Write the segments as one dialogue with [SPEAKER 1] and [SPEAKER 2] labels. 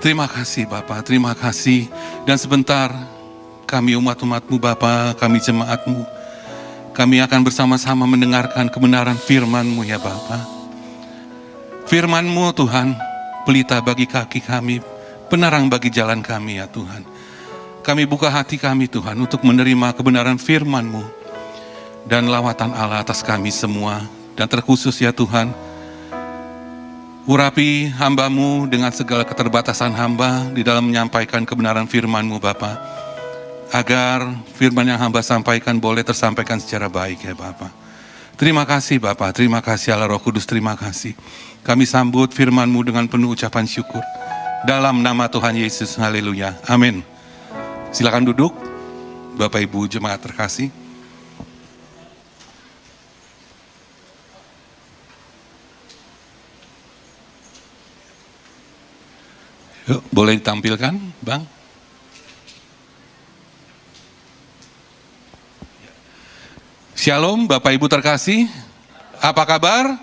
[SPEAKER 1] Terima kasih Bapa, terima kasih. Dan sebentar kami umat-umat-Mu Bapa, kami jemaat-Mu, kami akan bersama-sama mendengarkan kebenaran firman-Mu ya Bapa. Firman-Mu Tuhan, pelita bagi kaki kami, penerang bagi jalan kami ya Tuhan. Kami buka hati kami Tuhan untuk menerima kebenaran firman-Mu dan lawatan Allah atas kami semua. Dan terkhusus ya Tuhan, urapi hamba-Mu dengan segala keterbatasan hamba di dalam menyampaikan kebenaran firman-Mu Bapa, agar firman yang hamba sampaikan boleh tersampaikan secara baik ya Bapa. Terima kasih Bapa, terima kasih Allah Roh Kudus, terima kasih. Kami sambut firman-Mu dengan penuh ucapan syukur. Dalam nama Tuhan Yesus, haleluya, amin. Silakan duduk, Bapak Ibu jemaat terkasih. Yuk, boleh ditampilkan, Bang? Shalom, Bapak Ibu terkasih. Apa kabar?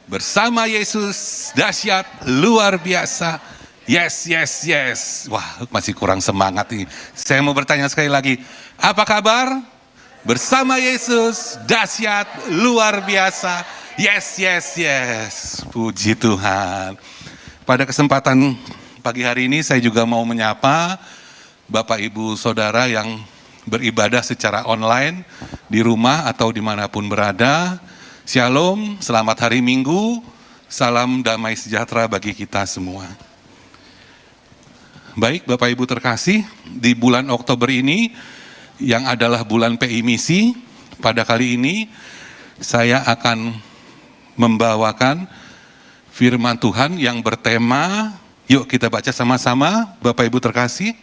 [SPEAKER 1] Bersama Yesus, dahsyat, luar biasa. Yes, yes, yes. Wah, masih kurang semangat nih. Saya mau bertanya sekali lagi. Apa kabar? Bersama Yesus, dahsyat, luar biasa. Yes, yes, yes. Puji Tuhan. Pada kesempatan pagi hari ini saya juga mau menyapa Bapak Ibu Saudara yang beribadah secara online di rumah atau dimanapun berada. Shalom, selamat hari Minggu, salam damai sejahtera bagi kita semua. Baik Bapak Ibu terkasih, di bulan Oktober ini yang adalah bulan PI Misi, pada kali ini saya akan membawakan firman Tuhan yang bertema, yuk kita baca sama-sama, Bapak Ibu terkasih.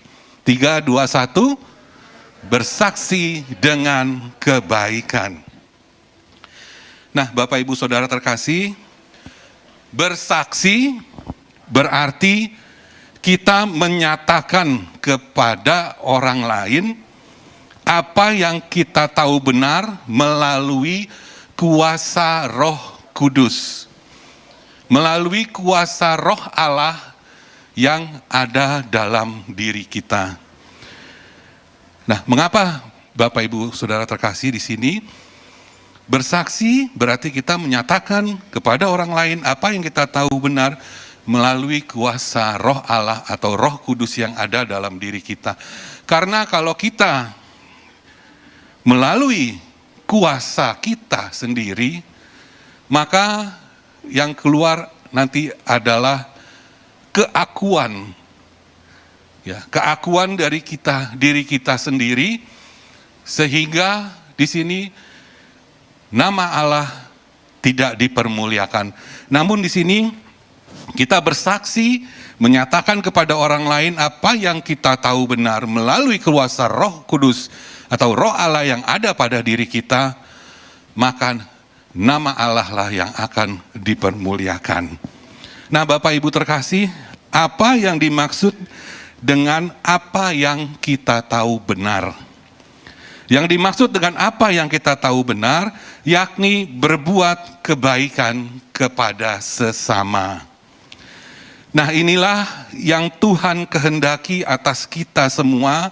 [SPEAKER 1] 3, 2, 1, bersaksi dengan kebaikan. Nah Bapak Ibu Saudara terkasih, bersaksi berarti kita menyatakan kepada orang lain apa yang kita tahu benar melalui kuasa Roh Kudus. Melalui kuasa Roh Allah yang ada dalam diri kita. Nah, mengapa Bapak Ibu Saudara terkasih di sini? Bersaksi berarti kita menyatakan kepada orang lain apa yang kita tahu benar melalui kuasa Roh Allah atau Roh Kudus yang ada dalam diri kita. Karena kalau kita melalui kuasa kita sendiri, maka yang keluar nanti adalah keakuan, ya, keakuan dari diri kita sendiri, sehingga di sini nama Allah tidak dipermuliakan. Namun di sini kita bersaksi, menyatakan kepada orang lain apa yang kita tahu benar melalui kuasa Roh Kudus atau Roh Allah yang ada pada diri kita, maka nama Allah lah yang akan dipermuliakan. Nah Bapak Ibu terkasih, apa yang dimaksud dengan apa yang kita tahu benar? Yang dimaksud dengan apa yang kita tahu benar, yakni berbuat kebaikan kepada sesama. Nah inilah yang Tuhan kehendaki atas kita semua,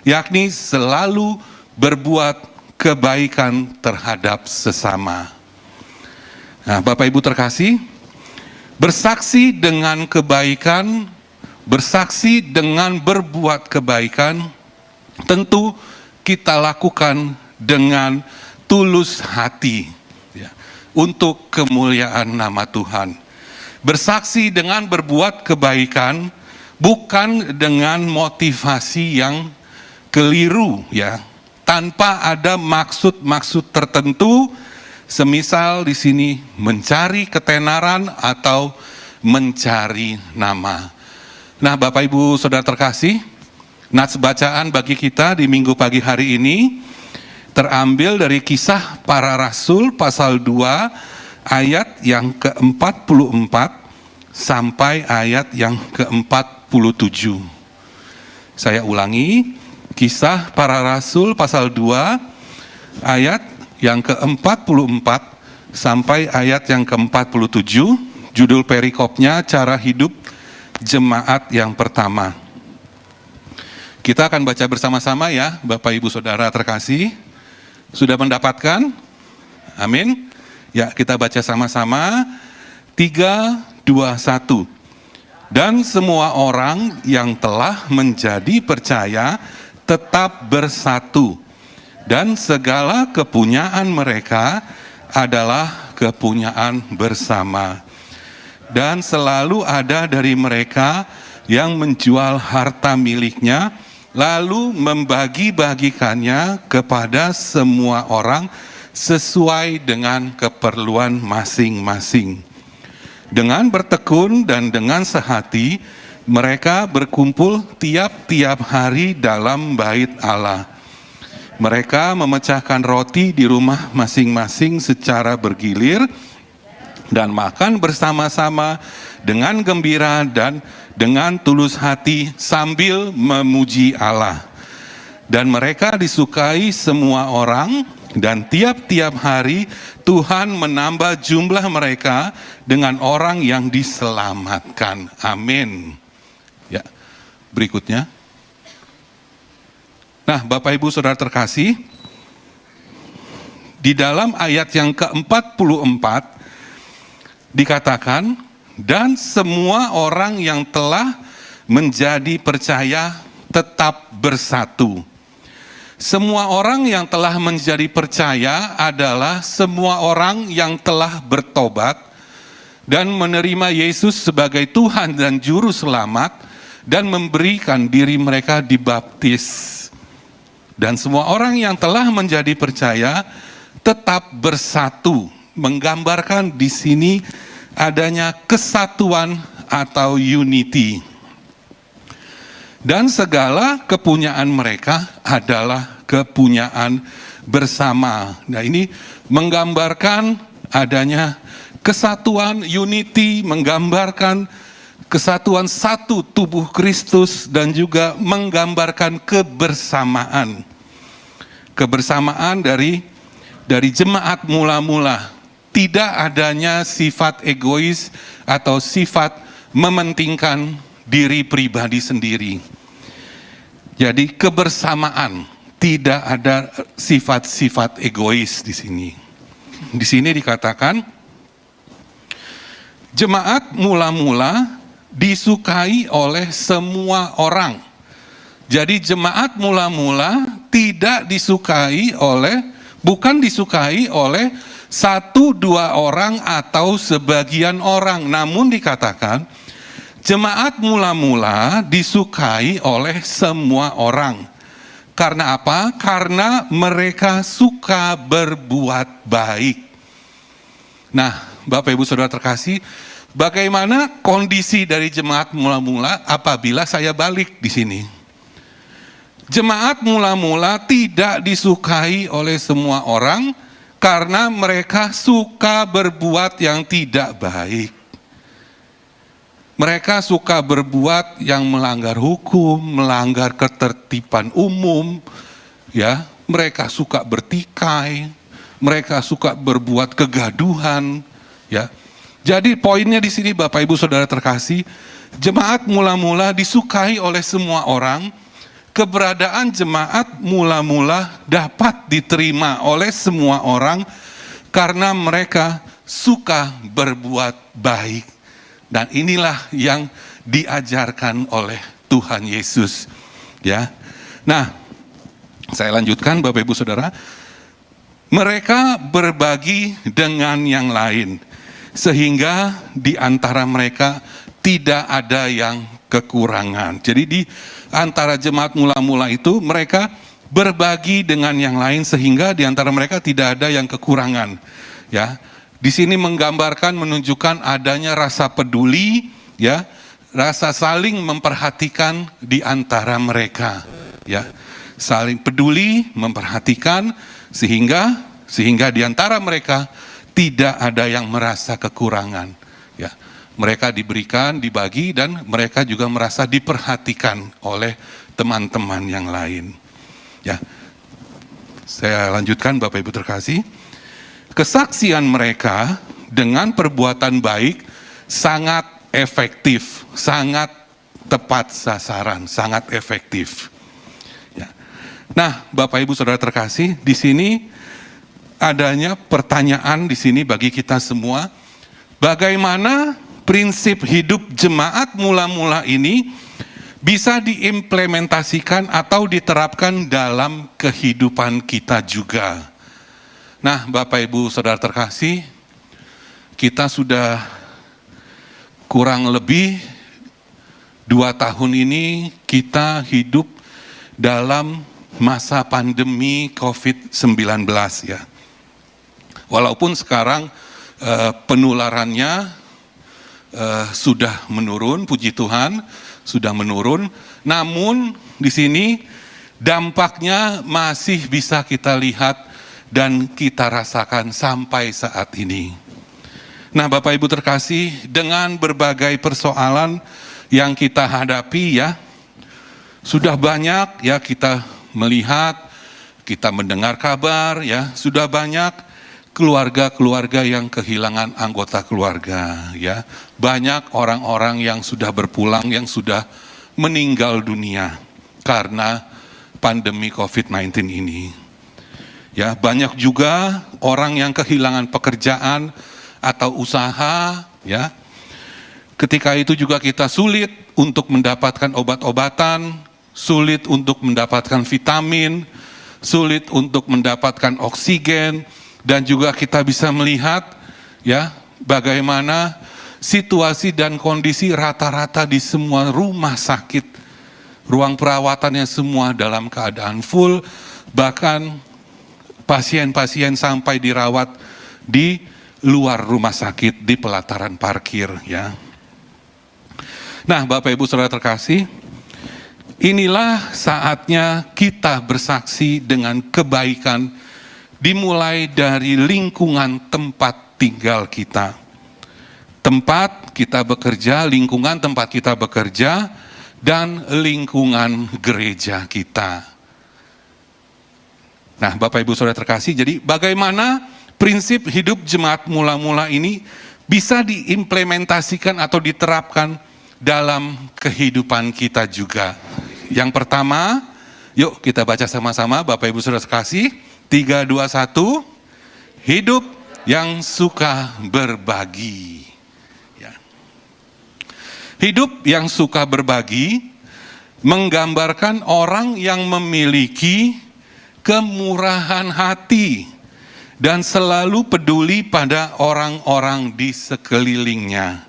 [SPEAKER 1] yakni selalu berbuat kebaikan terhadap sesama. Nah Bapak Ibu terkasih, bersaksi dengan kebaikan, bersaksi dengan berbuat kebaikan, tentu kita lakukan dengan tulus hati ya, untuk kemuliaan nama Tuhan. Bersaksi dengan berbuat kebaikan bukan dengan motivasi yang keliru ya, tanpa ada maksud-maksud tertentu, semisal di sini mencari ketenaran atau mencari nama. Nah Bapak Ibu Saudara terkasih, nats bacaan bagi kita di minggu pagi hari ini terambil dari Kisah Para Rasul pasal 2 ayat yang ke-44 sampai ayat yang ke-47. Saya ulangi, Kisah Para Rasul pasal 2 ayat yang ke-44 sampai ayat yang ke-47. Judul perikopnya cara hidup jemaat yang pertama. Kita akan baca bersama-sama ya, Bapak Ibu Saudara terkasih. Sudah mendapatkan? Amin. Ya, kita baca sama-sama. 3, 2, 1. Dan semua orang yang telah menjadi percaya tetap bersatu. Dan segala kepunyaan mereka adalah kepunyaan bersama. Dan selalu ada dari mereka yang menjual harta miliknya, lalu membagi-bagikannya kepada semua orang sesuai dengan keperluan masing-masing. Dengan bertekun dan dengan sehati, mereka berkumpul tiap-tiap hari dalam bait Allah. Mereka memecahkan roti di rumah masing-masing secara bergilir dan makan bersama-sama dengan gembira dan dengan tulus hati sambil memuji Allah. Dan mereka disukai semua orang, dan tiap-tiap hari Tuhan menambah jumlah mereka dengan orang yang diselamatkan. Amin. Ya, berikutnya. Nah, Bapak Ibu Saudara terkasih, di dalam ayat yang ke-44 dikatakan, dan semua orang yang telah menjadi percaya tetap bersatu. Semua orang yang telah menjadi percaya adalah semua orang yang telah bertobat dan menerima Yesus sebagai Tuhan dan Juru Selamat dan memberikan diri mereka dibaptis. Dan semua orang yang telah menjadi percaya tetap bersatu, menggambarkan di sini adanya kesatuan atau unity. Dan segala kepunyaan mereka adalah kepunyaan bersama. Nah, ini menggambarkan adanya kesatuan, unity, menggambarkan kesatuan satu tubuh Kristus dan juga menggambarkan kebersamaan. Kebersamaan dari jemaat mula-mula. Tidak adanya sifat egois atau sifat mementingkan diri pribadi sendiri. Jadi kebersamaan, tidak ada sifat-sifat egois di sini. Di sini dikatakan jemaat mula-mula disukai oleh semua orang. Jadi jemaat mula-mula bukan disukai oleh 1-2 orang atau sebagian orang, namun dikatakan jemaat mula-mula disukai oleh semua orang. Karena apa? Karena mereka suka berbuat baik. Nah, Bapak Ibu Saudara terkasih, bagaimana kondisi dari jemaat mula-mula apabila saya balik di sini? Jemaat mula-mula tidak disukai oleh semua orang karena mereka suka berbuat yang tidak baik. Mereka suka berbuat yang melanggar hukum, melanggar ketertiban umum, ya. Mereka suka bertikai, mereka suka berbuat kegaduhan, ya. Jadi poinnya di sini Bapak Ibu Saudara terkasih, jemaat mula-mula disukai oleh semua orang. Keberadaan jemaat mula-mula dapat diterima oleh semua orang karena mereka suka berbuat baik. Dan inilah yang diajarkan oleh Tuhan Yesus, ya. Nah, saya lanjutkan Bapak Ibu Saudara. Mereka berbagi dengan yang lain sehingga di antara mereka tidak ada yang kekurangan. Jadi di antara jemaat mula-mula itu mereka berbagi dengan yang lain sehingga di antara mereka tidak ada yang kekurangan, ya. Di sini menggambarkan, menunjukkan adanya rasa peduli, ya, rasa saling memperhatikan di antara mereka, ya, saling peduli, memperhatikan sehingga di antara mereka tidak ada yang merasa kekurangan, ya. Mereka diberikan, dibagi, dan mereka juga merasa diperhatikan oleh teman-teman yang lain, ya. Saya lanjutkan Bapak Ibu terkasih. Kesaksian mereka dengan perbuatan baik sangat efektif, sangat tepat sasaran, sangat efektif. Ya. Nah, Bapak Ibu Saudara terkasih, di sini adanya pertanyaan di sini bagi kita semua, bagaimana prinsip hidup jemaat mula-mula ini bisa diimplementasikan atau diterapkan dalam kehidupan kita juga. Nah, Bapak Ibu Saudara terkasih, kita sudah kurang lebih 2 tahun ini kita hidup dalam masa pandemi COVID-19 ya. Walaupun sekarang penularannya sudah menurun, puji Tuhan, sudah menurun. Namun di sini dampaknya masih bisa kita lihat dan kita rasakan sampai saat ini. Nah, Bapak Ibu terkasih, dengan berbagai persoalan yang kita hadapi ya, sudah banyak ya kita melihat, kita mendengar kabar ya, sudah banyak keluarga-keluarga yang kehilangan anggota keluarga ya. Banyak orang-orang yang sudah berpulang, yang sudah meninggal dunia karena pandemi COVID-19 ini. Ya, banyak juga orang yang kehilangan pekerjaan atau usaha ya. Ketika itu juga kita sulit untuk mendapatkan obat-obatan, sulit untuk mendapatkan vitamin, sulit untuk mendapatkan oksigen. Dan juga kita bisa melihat ya bagaimana situasi dan kondisi rata-rata di semua rumah sakit, ruang perawatannya semua dalam keadaan full, bahkan pasien-pasien sampai dirawat di luar rumah sakit di pelataran parkir ya. Nah, Bapak Ibu Saudara terkasih, inilah saatnya kita bersaksi dengan kebaikan dimulai dari lingkungan tempat tinggal kita. Tempat kita bekerja, lingkungan tempat kita bekerja, dan lingkungan gereja kita. Nah, Bapak Ibu Saudara terkasih, jadi bagaimana prinsip hidup jemaat mula-mula ini bisa diimplementasikan atau diterapkan dalam kehidupan kita juga. Yang pertama, yuk kita baca sama-sama Bapak Ibu Saudara terkasih. 3, 2, 1, hidup yang suka berbagi. Ya. Hidup yang suka berbagi menggambarkan orang yang memiliki kemurahan hati dan selalu peduli pada orang-orang di sekelilingnya.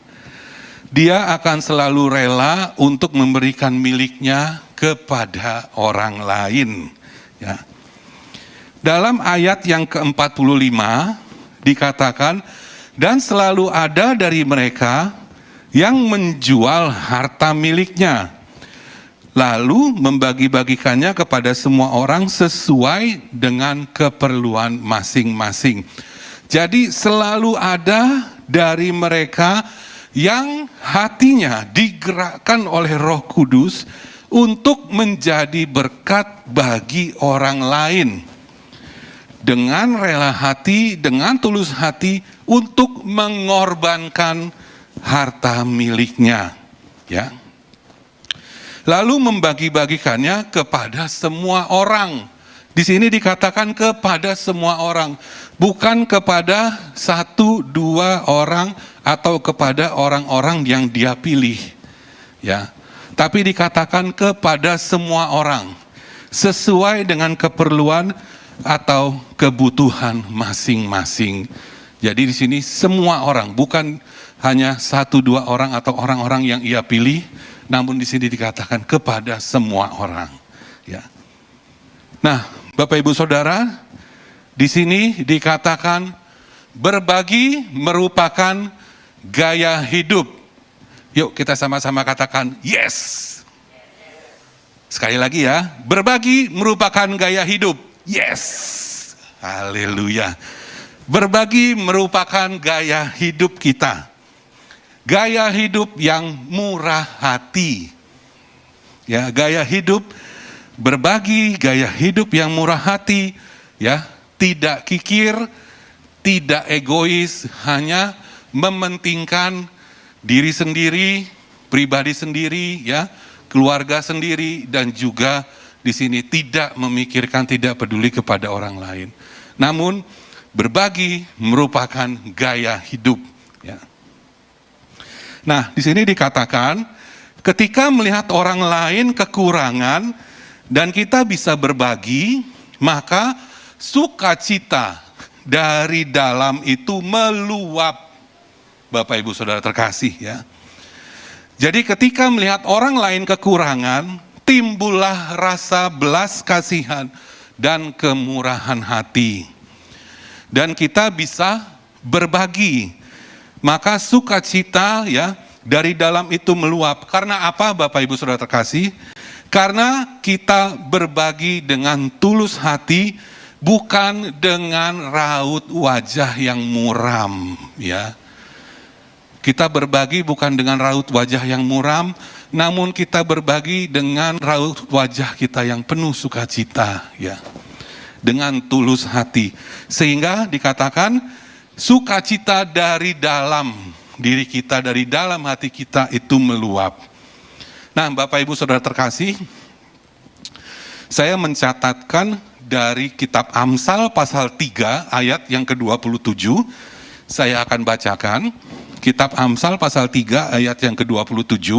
[SPEAKER 1] Dia akan selalu rela untuk memberikan miliknya kepada orang lain. Ya. Dalam ayat yang ke-45 dikatakan, dan selalu ada dari mereka yang menjual harta miliknya, lalu membagi-bagikannya kepada semua orang sesuai dengan keperluan masing-masing. Jadi selalu ada dari mereka yang hatinya digerakkan oleh Roh Kudus untuk menjadi berkat bagi orang lain. Dengan rela hati, dengan tulus hati untuk mengorbankan harta miliknya, ya. Lalu membagi-bagikannya kepada semua orang. Di sini dikatakan kepada semua orang, bukan kepada 1, 2 orang atau kepada orang-orang yang dia pilih, ya. Tapi dikatakan kepada semua orang sesuai dengan keperluan atau kebutuhan masing-masing. Jadi di sini semua orang, bukan hanya 1, 2 orang atau orang-orang yang ia pilih, namun di sini dikatakan kepada semua orang. Ya. Nah, Bapak Ibu Saudara, di sini dikatakan berbagi merupakan gaya hidup. Yuk kita sama-sama katakan yes. Sekali lagi ya, berbagi merupakan gaya hidup. Yes, haleluya. Berbagi merupakan gaya hidup kita. Gaya hidup yang murah hati. Ya, gaya hidup berbagi, gaya hidup yang murah hati, ya, tidak kikir, tidak egois, hanya mementingkan diri sendiri, pribadi sendiri, ya, keluarga sendiri, dan juga di sini tidak memikirkan, tidak peduli kepada orang lain. Namun berbagi merupakan gaya hidup. Ya. Nah, di sini dikatakan ketika melihat orang lain kekurangan dan kita bisa berbagi, maka sukacita dari dalam itu meluap. Bapak Ibu Saudara terkasih, ya. Jadi ketika melihat orang lain kekurangan, timbullah rasa belas kasihan dan kemurahan hati. Dan kita bisa berbagi. Maka sukacita, ya, dari dalam itu meluap. Karena apa, Bapak Ibu Saudara terkasih? Karena kita berbagi dengan tulus hati, bukan dengan raut wajah yang muram, ya. Kita berbagi bukan dengan raut wajah yang muram, namun kita berbagi dengan raut wajah kita yang penuh sukacita, ya. Dengan tulus hati. Sehingga dikatakan sukacita dari dalam diri kita, dari dalam hati kita itu meluap. Nah, Bapak Ibu Saudara terkasih, saya mencatatkan dari kitab Amsal pasal 3 ayat yang ke-27, saya akan bacakan. Kitab Amsal pasal 3 ayat yang ke-27,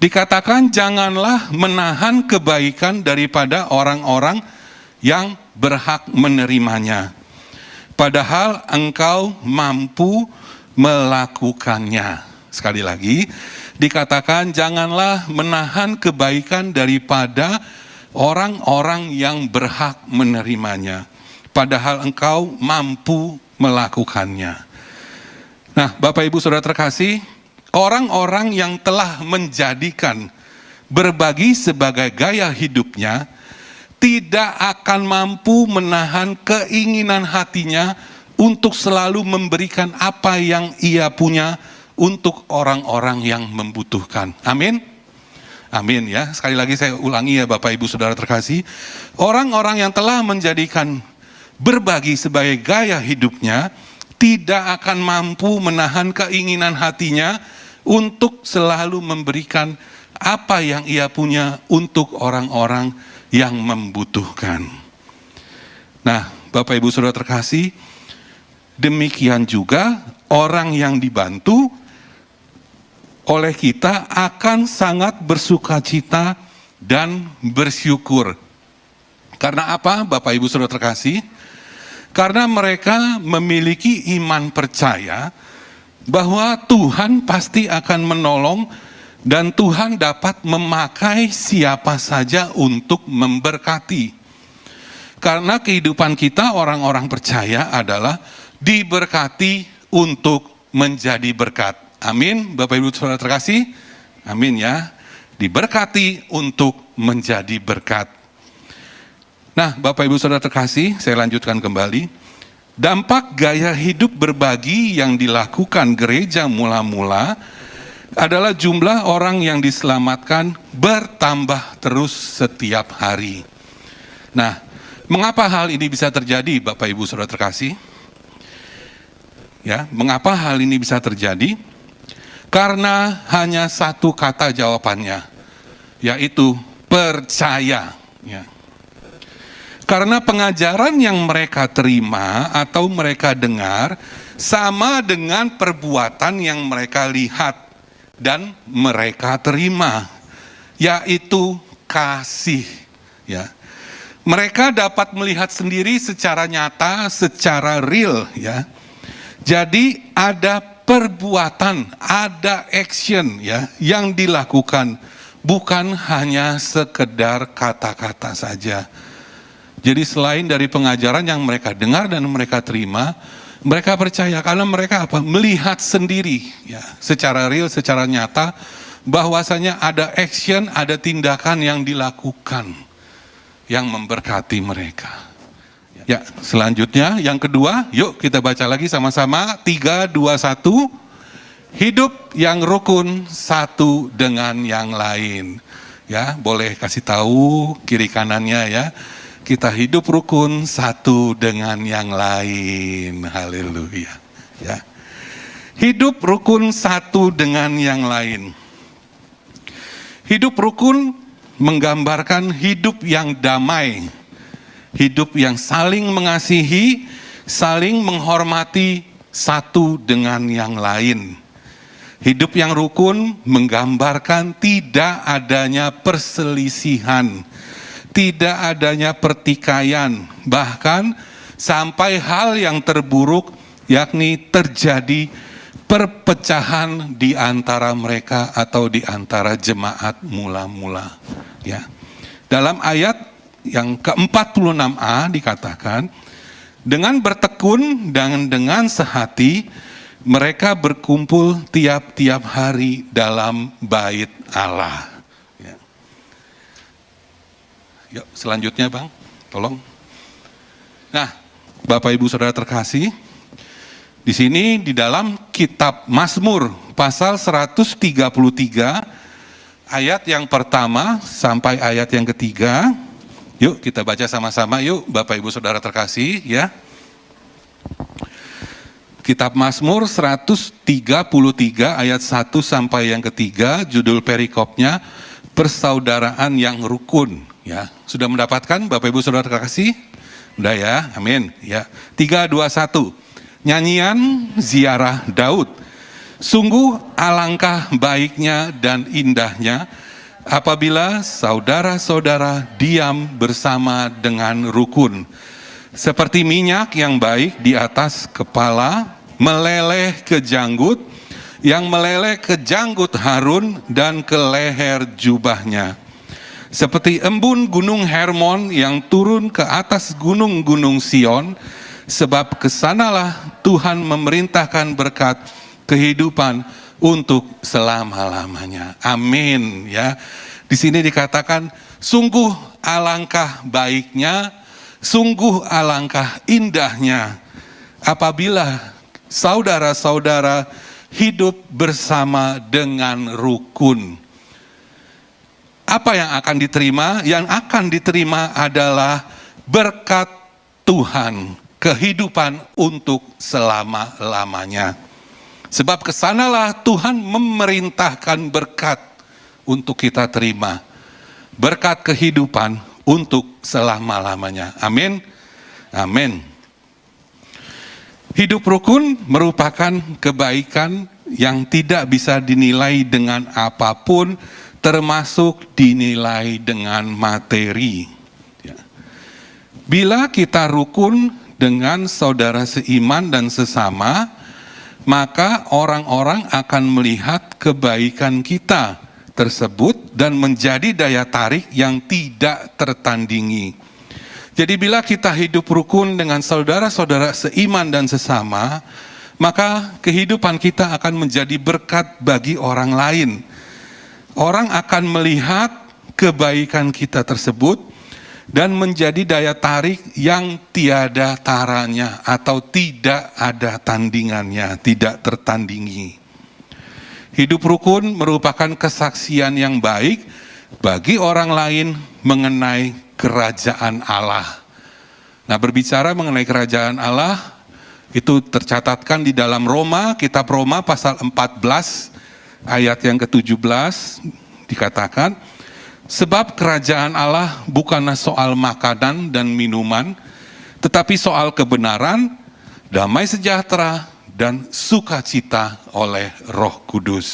[SPEAKER 1] dikatakan janganlah menahan kebaikan daripada orang-orang yang berhak menerimanya, padahal engkau mampu melakukannya. Sekali lagi, dikatakan janganlah menahan kebaikan daripada orang-orang yang berhak menerimanya, padahal engkau mampu melakukannya. Nah, Bapak Ibu Saudara terkasih, orang-orang yang telah menjadikan berbagi sebagai gaya hidupnya, tidak akan mampu menahan keinginan hatinya untuk selalu memberikan apa yang ia punya untuk orang-orang yang membutuhkan. Amin? Amin, ya. Sekali lagi saya ulangi, ya Bapak Ibu Saudara terkasih, orang-orang yang telah menjadikan berbagi sebagai gaya hidupnya, tidak akan mampu menahan keinginan hatinya untuk selalu memberikan apa yang ia punya untuk orang-orang yang membutuhkan. Nah, Bapak Ibu Saudara terkasih, demikian juga orang yang dibantu oleh kita akan sangat bersukacita dan bersyukur. Karena apa, Bapak Ibu Saudara terkasih? Karena mereka memiliki iman percaya bahwa Tuhan pasti akan menolong dan Tuhan dapat memakai siapa saja untuk memberkati. Karena kehidupan kita orang-orang percaya adalah diberkati untuk menjadi berkat. Amin, Bapak Ibu Saudara terkasih. Amin, ya. Diberkati untuk menjadi berkat. Nah, Bapak Ibu Saudara terkasih, saya lanjutkan kembali. Dampak gaya hidup berbagi yang dilakukan gereja mula-mula adalah jumlah orang yang diselamatkan bertambah terus setiap hari. Nah, mengapa hal ini bisa terjadi, Bapak Ibu Saudara terkasih? Ya, mengapa hal ini bisa terjadi? Karena hanya satu kata jawabannya, yaitu percaya. Ya. Karena pengajaran yang mereka terima atau mereka dengar sama dengan perbuatan yang mereka lihat dan mereka terima, yaitu kasih. Ya. Mereka dapat melihat sendiri secara nyata, secara real. Ya. Jadi ada perbuatan, ada action, ya, yang dilakukan, bukan hanya sekedar kata-kata saja. Jadi selain dari pengajaran yang mereka dengar dan mereka terima, mereka percaya karena mereka apa? Melihat sendiri, ya, secara real, secara nyata, bahwasanya ada action, ada tindakan yang dilakukan yang memberkati mereka. Ya, selanjutnya yang kedua, yuk kita baca lagi sama-sama. 3, 2, 1. Hidup yang rukun satu dengan yang lain. Ya, boleh kasih tahu kiri kanannya, ya. Kita hidup rukun satu dengan yang lain. Haleluya. Ya. Hidup rukun satu dengan yang lain. Hidup rukun menggambarkan hidup yang damai, hidup yang saling mengasihi, saling menghormati satu dengan yang lain. Hidup yang rukun menggambarkan tidak adanya perselisihan, tidak adanya pertikaian, bahkan sampai hal yang terburuk, yakni terjadi perpecahan di antara mereka atau di antara jemaat mula-mula. Ya. Dalam ayat yang ke-46a dikatakan, dengan bertekun dan dengan sehati, mereka berkumpul tiap-tiap hari dalam bait Allah. Ya. Yuk, selanjutnya Bang, tolong. Nah, Bapak Ibu Saudara terkasih, di sini di dalam kitab Mazmur pasal 133 ayat yang pertama sampai ayat yang ketiga. Yuk kita baca sama-sama yuk Bapak Ibu Saudara terkasih ya. Kitab Mazmur 133 ayat 1 sampai yang ketiga, judul perikopnya persaudaraan yang rukun ya. Sudah mendapatkan Bapak Ibu Saudara terkasih? Sudah ya, amin ya. 3, 2, 1. Nyanyian ziarah Daud. Sungguh alangkah baiknya dan indahnya apabila saudara-saudara diam bersama dengan rukun. Seperti minyak yang baik di atas kepala, meleleh ke janggut, yang meleleh ke janggut Harun dan ke leher jubahnya. Seperti embun gunung Hermon yang turun ke atas gunung-gunung Sion, sebab kesanalah Tuhan memerintahkan berkat kehidupan untuk selama-lamanya. Amin ya. Di sini dikatakan sungguh alangkah baiknya, sungguh alangkah indahnya apabila saudara-saudara hidup bersama dengan rukun. Apa yang akan diterima? Yang akan diterima adalah berkat Tuhan, kehidupan untuk selama-lamanya. Sebab kesanalah Tuhan memerintahkan berkat untuk kita terima. Berkat kehidupan untuk selama-lamanya. Amin. Amin. Hidup rukun merupakan kebaikan yang tidak bisa dinilai dengan apapun, termasuk dinilai dengan materi. Bila kita rukun dengan saudara seiman dan sesama, maka orang-orang akan melihat kebaikan kita tersebut dan menjadi daya tarik yang tidak tertandingi. Jadi bila kita hidup rukun dengan saudara-saudara seiman dan sesama, maka kehidupan kita akan menjadi berkat bagi orang lain. Orang akan melihat kebaikan kita tersebut dan menjadi daya tarik yang tiada taranya atau tidak ada tandingannya, tidak tertandingi. Hidup rukun merupakan kesaksian yang baik bagi orang lain mengenai kerajaan Allah. Nah, berbicara mengenai kerajaan Allah, itu tercatatkan di dalam Roma, kitab Roma pasal 14 ayat yang ke-17 dikatakan, sebab kerajaan Allah bukanlah soal makanan dan minuman, tetapi soal kebenaran, damai sejahtera, dan sukacita oleh Roh Kudus.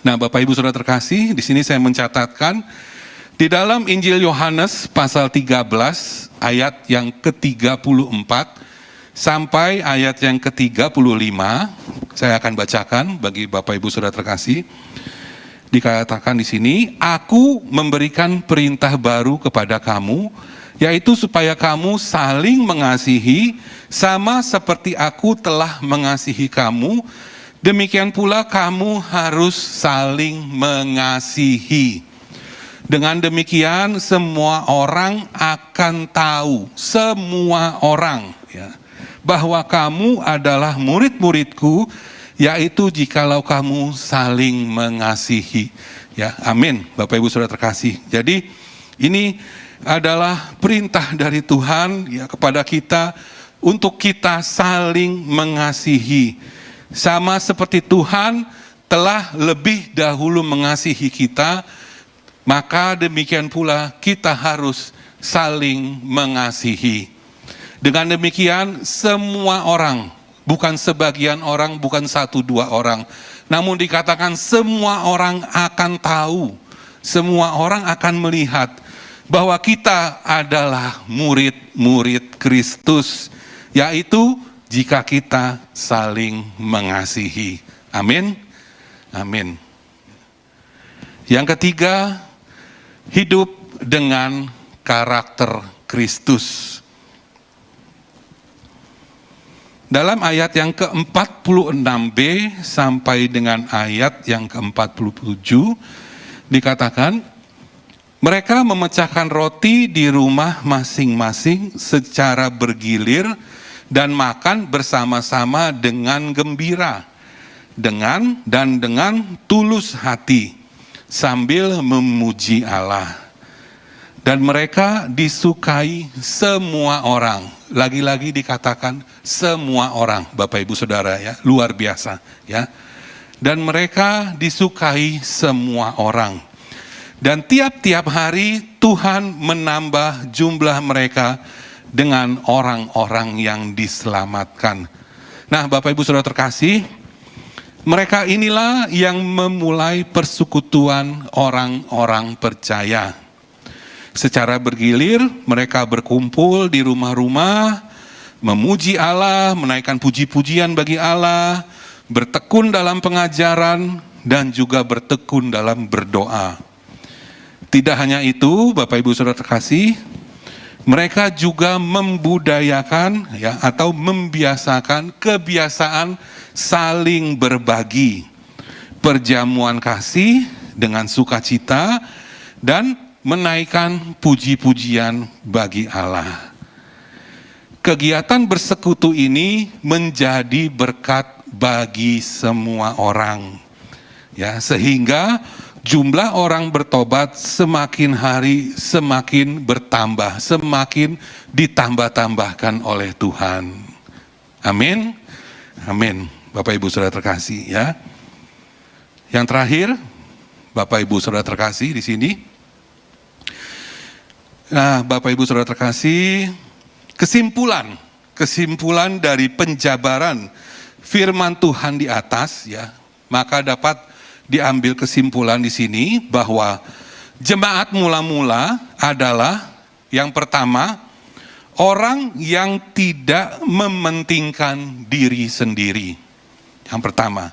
[SPEAKER 1] Nah, Bapak Ibu Saudara terkasih, di sini saya mencatatkan di dalam Injil Yohanes pasal 13 ayat yang ke-34 sampai ayat yang ke-35, saya akan bacakan bagi Bapak Ibu Saudara terkasih. Dikatakan di sini, aku memberikan perintah baru kepada kamu, yaitu supaya kamu saling mengasihi, sama seperti aku telah mengasihi kamu, demikian pula kamu harus saling mengasihi. Dengan demikian semua orang akan tahu, semua orang ya, bahwa kamu adalah murid-muridku, yaitu jikalau kamu saling mengasihi. Ya, amin. Bapak Ibu Saudara terkasih. Jadi ini adalah perintah dari Tuhan ya kepada kita untuk kita saling mengasihi. Sama seperti Tuhan telah lebih dahulu mengasihi kita, maka demikian pula kita harus saling mengasihi. Dengan demikian semua orang, bukan sebagian orang, bukan 1-2 orang, namun dikatakan semua orang akan tahu, semua orang akan melihat bahwa kita adalah murid-murid Kristus, yaitu jika kita saling mengasihi. Amin. Amin. Yang ketiga, hidup dengan karakter Kristus. Dalam ayat yang ke-46b sampai dengan ayat yang ke-47 dikatakan, mereka memecahkan roti di rumah masing-masing secara bergilir dan makan bersama-sama dengan gembira, dengan tulus hati, sambil memuji Allah. Dan mereka disukai semua orang. Lagi-lagi dikatakan semua orang, Bapak Ibu Saudara, ya, luar biasa, ya. Dan mereka disukai semua orang. Dan tiap-tiap hari Tuhan menambah jumlah mereka dengan orang-orang yang diselamatkan. Nah, Bapak Ibu Saudara terkasih, mereka inilah yang memulai persekutuan orang-orang percaya. Secara bergilir mereka berkumpul di rumah-rumah, memuji Allah, menaikkan puji-pujian bagi Allah, bertekun dalam pengajaran, dan juga bertekun dalam berdoa. Tidak hanya itu, Bapak Ibu Saudara terkasih, mereka juga membudayakan, ya, atau membiasakan kebiasaan saling berbagi, perjamuan kasih dengan sukacita, dan menaikkan puji-pujian bagi Allah. Kegiatan bersekutu ini menjadi berkat bagi semua orang, ya, sehingga jumlah orang bertobat semakin hari semakin bertambah, semakin ditambah-tambahkan oleh Tuhan. Amin. Amin. Bapak Ibu Saudara terkasih, ya. Yang terakhir, Bapak Ibu Saudara terkasih di sini. Nah, Bapak Ibu Saudara terkasih, kesimpulan dari penjabaran firman Tuhan di atas, ya, maka dapat diambil kesimpulan di sini bahwa jemaat mula-mula adalah yang pertama, orang yang tidak mementingkan diri sendiri. Yang pertama,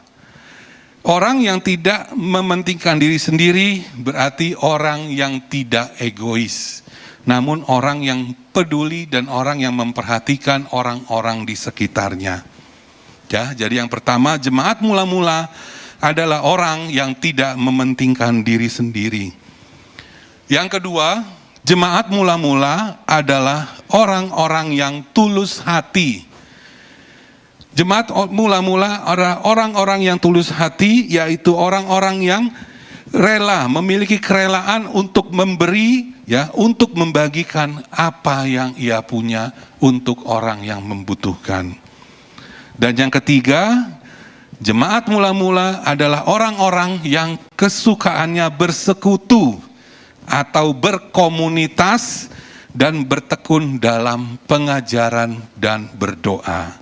[SPEAKER 1] orang yang tidak mementingkan diri sendiri berarti orang yang tidak egois, namun orang yang peduli dan orang yang memperhatikan orang-orang di sekitarnya. Ya, jadi yang pertama, jemaat mula-mula adalah orang yang tidak mementingkan diri sendiri. Yang kedua, jemaat mula-mula adalah orang-orang yang tulus hati. Jemaat mula-mula adalah orang-orang yang tulus hati, yaitu orang-orang yang rela, memiliki kerelaan untuk memberi, ya, untuk membagikan apa yang ia punya untuk orang yang membutuhkan. Dan yang ketiga, jemaat mula-mula adalah orang-orang yang kesukaannya bersekutu atau berkomunitas dan bertekun dalam pengajaran dan berdoa.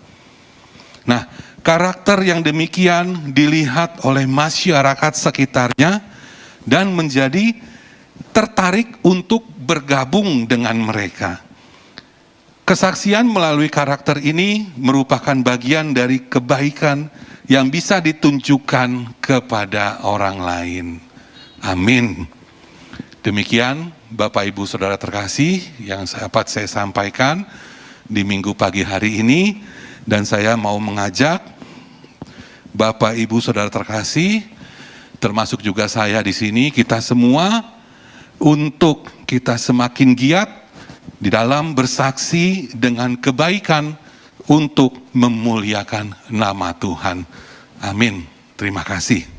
[SPEAKER 1] Nah, karakter yang demikian dilihat oleh masyarakat sekitarnya dan menjadi tertarik untuk bergabung dengan mereka. Kesaksian melalui karakter ini merupakan bagian dari kebaikan yang bisa ditunjukkan kepada orang lain. Amin. Demikian Bapak Ibu Saudara terkasih yang dapat saya sampaikan di minggu pagi hari ini, dan saya mau mengajak Bapak Ibu Saudara terkasih, termasuk juga saya di sini, kita semua untuk kita semakin giat di dalam bersaksi dengan kebaikan untuk memuliakan nama Tuhan. Amin. Terima kasih.